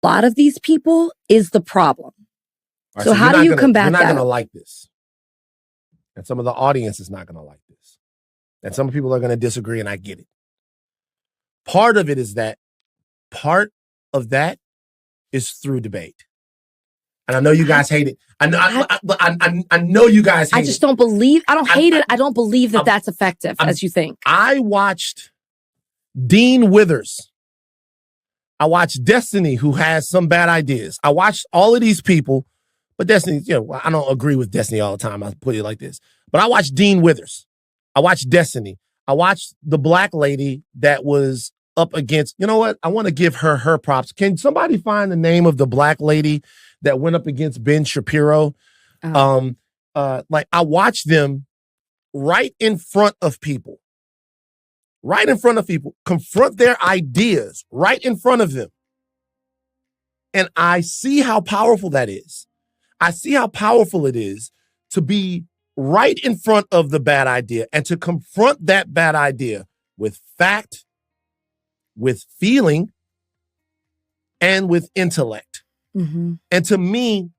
A lot of these people is the problem. Right, so how do you combat that? You're not going to like this. And some of the audience is not going to like this. And some people are going to disagree, and I get it. Part of it is that is through debate. And I know you guys hate it. I know you guys hate it. I just don't believe, I don't hate it. I don't believe that that's effective as you think. I watched Dean Withers. I watched Destiny, who has some bad ideas. I watched all of these people, but Destiny, I don't agree with Destiny all the time. I'll put it like this. But I watched Dean Withers. I watched Destiny. I watched the black lady that was up against, you know what? I want to give her props. Can somebody find the name of the black lady that went up against Ben Shapiro? I watched them right in front of people, confront their ideas right in front of them. And I see how powerful that is. I see how powerful it is to be right in front of the bad idea and to confront that bad idea with fact, with feeling, and with intellect. Mm-hmm. And to me,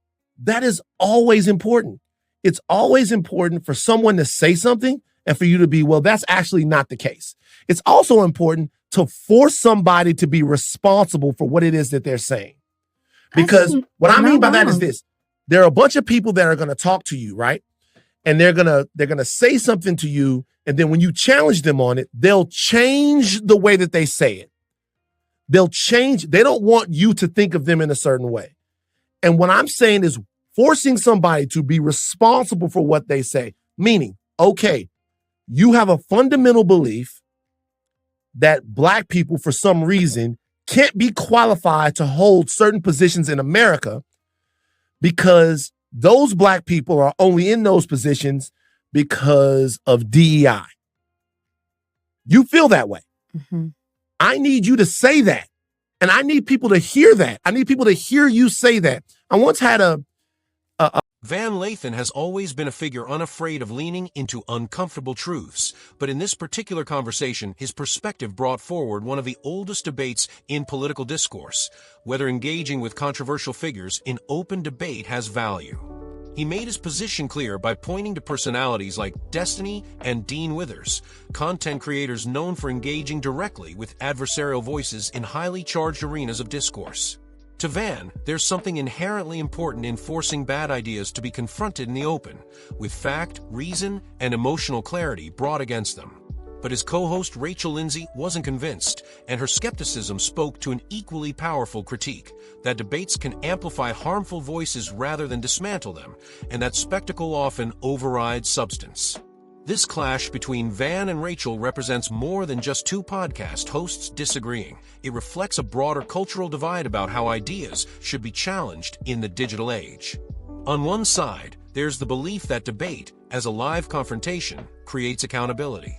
that is always important. It's always important for someone to say something and for you to be, well, that's actually not the case. It's also important to force somebody to be responsible for what it is that they're saying. Because what I mean by that is this. There are a bunch of people that are going to talk to you, right? And they're going to say something to you. And then when you challenge them on it, they'll change the way that they say it. They'll change. They don't want you to think of them in a certain way. And what I'm saying is forcing somebody to be responsible for what they say, meaning, okay, you have a fundamental belief that black people, for some reason, can't be qualified to hold certain positions in America because those black people are only in those positions because of DEI. You feel that way. Mm-hmm. I need you to say that. And I need people to hear that. I need people to hear you say that. I once had Van Lathan has always been a figure unafraid of leaning into uncomfortable truths, but in this particular conversation, his perspective brought forward one of the oldest debates in political discourse, whether engaging with controversial figures in open debate has value. He made his position clear by pointing to personalities like Destiny and Dean Withers, content creators known for engaging directly with adversarial voices in highly charged arenas of discourse. To Van, there's something inherently important in forcing bad ideas to be confronted in the open, with fact, reason, and emotional clarity brought against them. But his co-host Rachel Lindsay wasn't convinced, and her skepticism spoke to an equally powerful critique, that debates can amplify harmful voices rather than dismantle them, and that spectacle often overrides substance. This clash between Van and Rachel represents more than just two podcast hosts disagreeing. It reflects a broader cultural divide about how ideas should be challenged in the digital age. On one side, there's the belief that debate, as a live confrontation, creates accountability.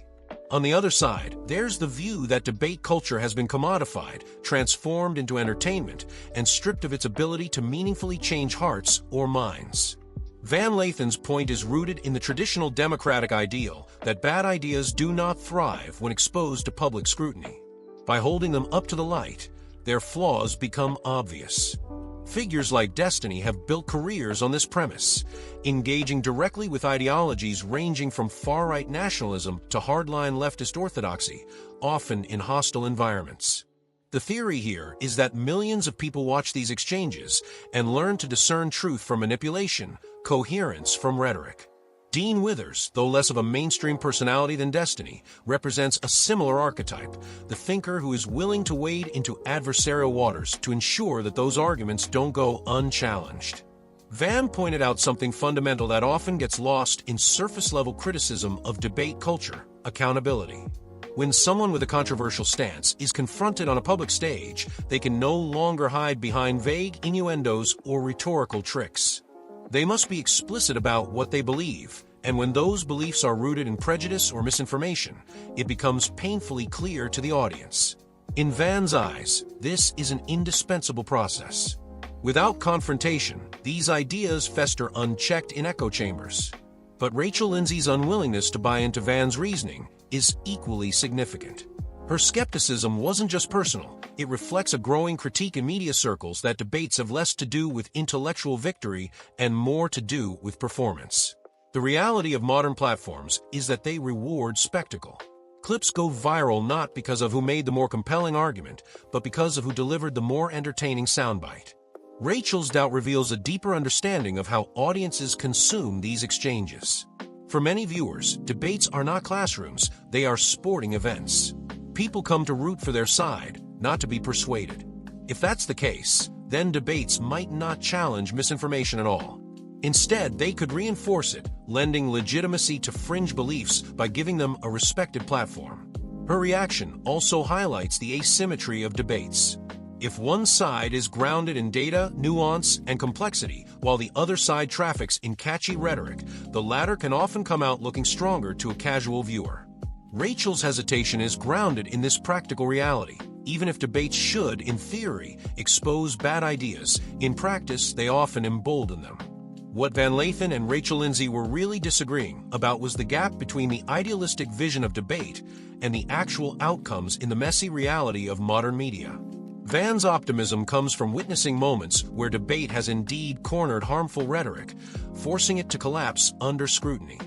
On the other side, there's the view that debate culture has been commodified, transformed into entertainment, and stripped of its ability to meaningfully change hearts or minds. Van Lathan's point is rooted in the traditional democratic ideal that bad ideas do not thrive when exposed to public scrutiny. By holding them up to the light, their flaws become obvious. Figures like Destiny have built careers on this premise, engaging directly with ideologies ranging from far-right nationalism to hardline leftist orthodoxy, often in hostile environments. The theory here is that millions of people watch these exchanges and learn to discern truth from manipulation, coherence from rhetoric. Dean Withers, though less of a mainstream personality than Destiny, represents a similar archetype, the thinker who is willing to wade into adversarial waters to ensure that those arguments don't go unchallenged. Van pointed out something fundamental that often gets lost in surface-level criticism of debate culture: accountability. When someone with a controversial stance is confronted on a public stage, they can no longer hide behind vague innuendos or rhetorical tricks. They must be explicit about what they believe, and when those beliefs are rooted in prejudice or misinformation, it becomes painfully clear to the audience. In Van's eyes, this is an indispensable process. Without confrontation, these ideas fester unchecked in echo chambers. But Rachel Lindsay's unwillingness to buy into Van's reasoning is equally significant. Her skepticism wasn't just personal. It reflects a growing critique in media circles that debates have less to do with intellectual victory and more to do with performance. The reality of modern platforms is that they reward spectacle. Clips go viral not because of who made the more compelling argument, but because of who delivered the more entertaining soundbite. Rachel's doubt reveals a deeper understanding of how audiences consume these exchanges. For many viewers, debates are not classrooms, they are sporting events. People come to root for their side, not to be persuaded. If that's the case, then debates might not challenge misinformation at all. Instead, they could reinforce it, lending legitimacy to fringe beliefs by giving them a respected platform. Her reaction also highlights the asymmetry of debates. If one side is grounded in data, nuance, and complexity, while the other side traffics in catchy rhetoric, the latter can often come out looking stronger to a casual viewer. Rachel's hesitation is grounded in this practical reality. Even if debates should, in theory, expose bad ideas, in practice they often embolden them. What Van Lathan and Rachel Lindsay were really disagreeing about was the gap between the idealistic vision of debate and the actual outcomes in the messy reality of modern media. Van's optimism comes from witnessing moments where debate has indeed cornered harmful rhetoric, forcing it to collapse under scrutiny.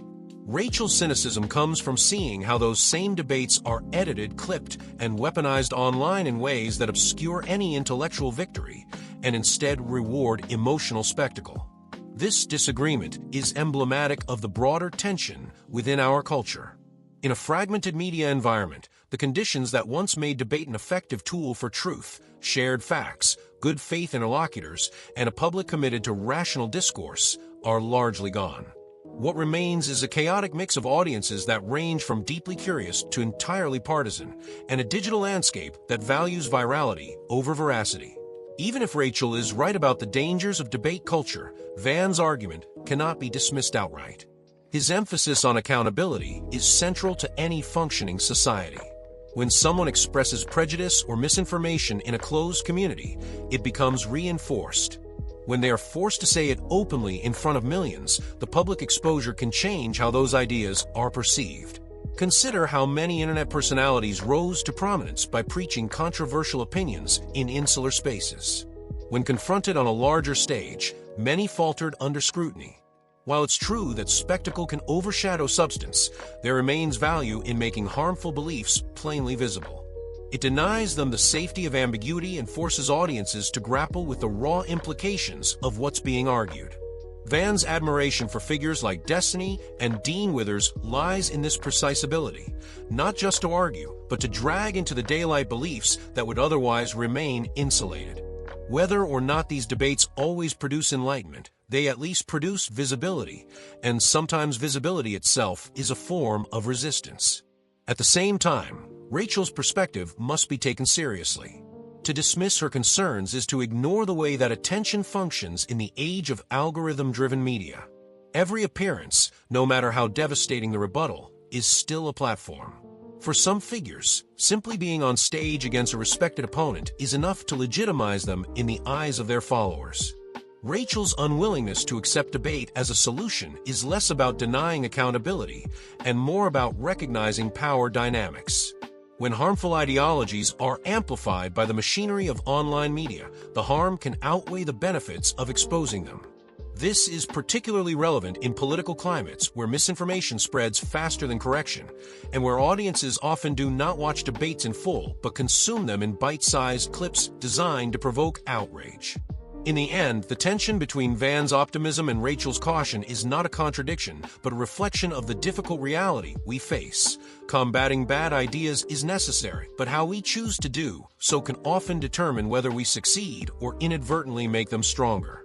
Rachel's cynicism comes from seeing how those same debates are edited, clipped, and weaponized online in ways that obscure any intellectual victory and instead reward emotional spectacle. This disagreement is emblematic of the broader tension within our culture. In a fragmented media environment, the conditions that once made debate an effective tool for truth, shared facts, good faith interlocutors, and a public committed to rational discourse are largely gone. What remains is a chaotic mix of audiences that range from deeply curious to entirely partisan, and a digital landscape that values virality over veracity. Even if Rachel is right about the dangers of debate culture, Van's argument cannot be dismissed outright. His emphasis on accountability is central to any functioning society. When someone expresses prejudice or misinformation in a closed community, it becomes reinforced. When they are forced to say it openly in front of millions, the public exposure can change how those ideas are perceived. Consider how many internet personalities rose to prominence by preaching controversial opinions in insular spaces. When confronted on a larger stage, many faltered under scrutiny. While it's true that spectacle can overshadow substance, there remains value in making harmful beliefs plainly visible. It denies them the safety of ambiguity and forces audiences to grapple with the raw implications of what's being argued. Van's admiration for figures like Destiny and Dean Withers lies in this precise ability, not just to argue, but to drag into the daylight beliefs that would otherwise remain insulated. Whether or not these debates always produce enlightenment, they at least produce visibility, and sometimes visibility itself is a form of resistance. At the same time, Rachel's perspective must be taken seriously. To dismiss her concerns is to ignore the way that attention functions in the age of algorithm-driven media. Every appearance, no matter how devastating the rebuttal, is still a platform. For some figures, simply being on stage against a respected opponent is enough to legitimize them in the eyes of their followers. Rachel's unwillingness to accept debate as a solution is less about denying accountability and more about recognizing power dynamics. When harmful ideologies are amplified by the machinery of online media, the harm can outweigh the benefits of exposing them. This is particularly relevant in political climates where misinformation spreads faster than correction, and where audiences often do not watch debates in full but consume them in bite-sized clips designed to provoke outrage. In the end, the tension between Van's optimism and Rachel's caution is not a contradiction, but a reflection of the difficult reality we face. Combating bad ideas is necessary, but how we choose to do so can often determine whether we succeed or inadvertently make them stronger.